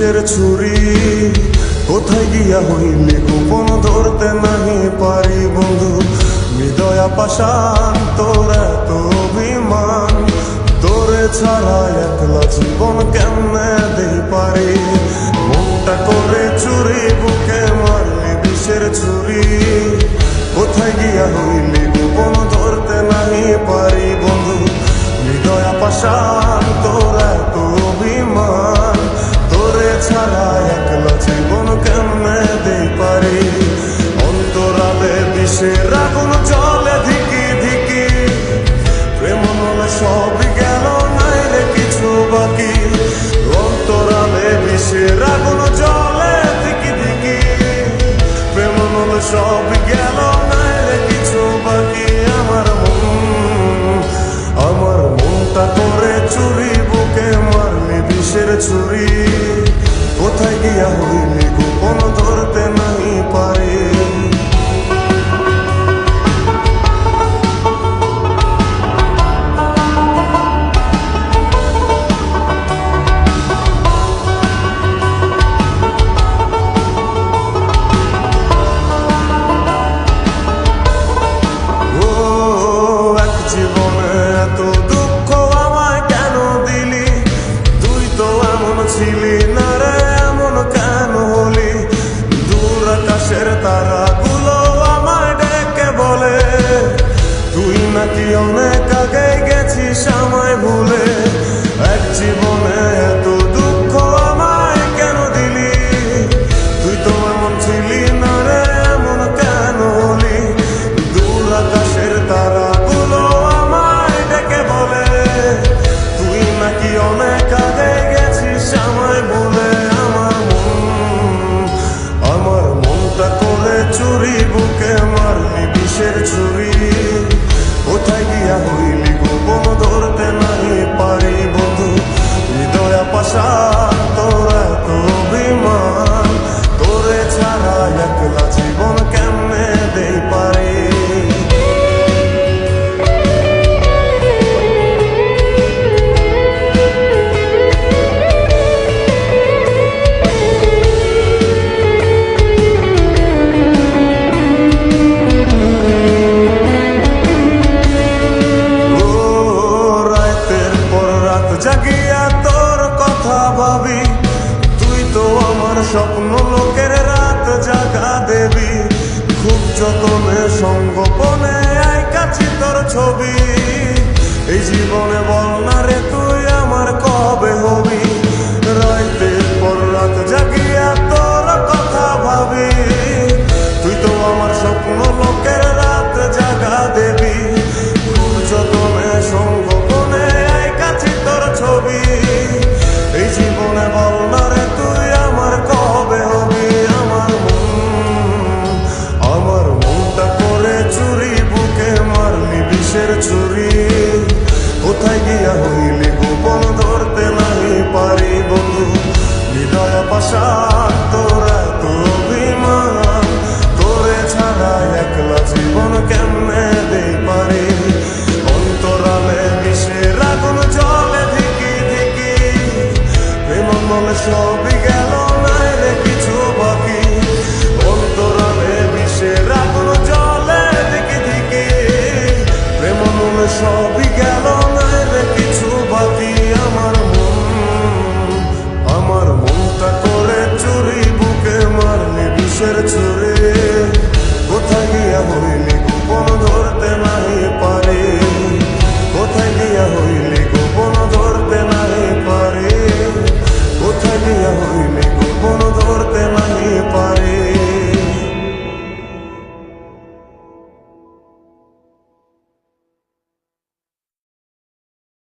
বিষের ছুরি, কোথায় গিয়া হইলি গোপন ধরতে নাহি পারি বন্ধু। হৃদয়া পাষাণ তোর এত অভিমান, তোরে ছাড়া একলা জীবন কেমনে দেই পারি। মনটা করে চুরি, বুকে মারলি বিষের ছুরি, কোথায় গিয়া হইলি গোপন ধরতে নাহি পারি বন্ধু। হৃদয়া পাষাণ তোর এত অভিমান, তোরে ছাড়া একলা জীবন কেমনে দেই পারি। অন্তরালে বিষের আগুন জ্বলে ধিকি ধিকি, প্রেম মনে সব গেল নাই রে কিছু বাকি। অন্তরালে বিষের আগুন জ্বলে ধিকি ধিকি, প্রেম মনে সব গেল নাই রে কিছু বাকি। আমার মনটা করে চুরি, বুকে মারলি বিষের ছুরি, কোথায় গিয়া হইলি গোপন ধরতে নাই পারি। ছিলি না রে এমন কেন হলি, দূর আকাশের তারাগুলো আমায় ডেকে বলে, তুই নাকি অনেক আগে গেছিস আমায় ভুলে। এক জীবনে এত দুঃখ আমায় কেন দিলি, তুই তো এমন ছিলি না রে এমন কেন হলি। দূর আকাশের তারাগুলো আমায় ডেকে বলে, তুই নাকি অনেক আগে গেছিস আমায় বলে। আমার মনটা করে চুরি, বুকে মারলি বিষের ছুরি, কোথায় গিয়া হইলি গোপন ধরতে নাহি পারি বন্ধু। হৃদয়া পাষাণ তোর এত অভিমান, তোরে ছাড়া একলা জীবন কেমনে দেই পারি। জাগিয়া তোর কথা ভাবি, তুই তো আমার স্বপ্ন লোকের রাত জাগা দেবী। খুব যতনে সঙ্গোপনে আইকাছি তোর ছবি, এই জীবনে বল না রে তুই আমার কবে হবি। রাতের পর রাত জাগিয়া তোর কথা ভাবি, তুই তো আমার স্বপ্ন লোকের রাত জাগা দেবী। খুব যতনে সঙ্গোপনে আইকাছি তোর ছবি, এই জীবনে বল না রে তুই আমার কবে হবি। আমার মনটা করে চুরি, বুকে মারলি বিষের ছুরি, কোথায় গিয়া হইলি গোপন ধরতে নাহি পারি বন্ধু। হৃদয়া পাষাণ তোর এত অভিমান, তোরে ছাড়া একলা জীবন কেমনে দেই পারি। অন্তরালে বিষের আগুন জ্বলে ধিকি ধিকি, প্রেম মনে সব গেল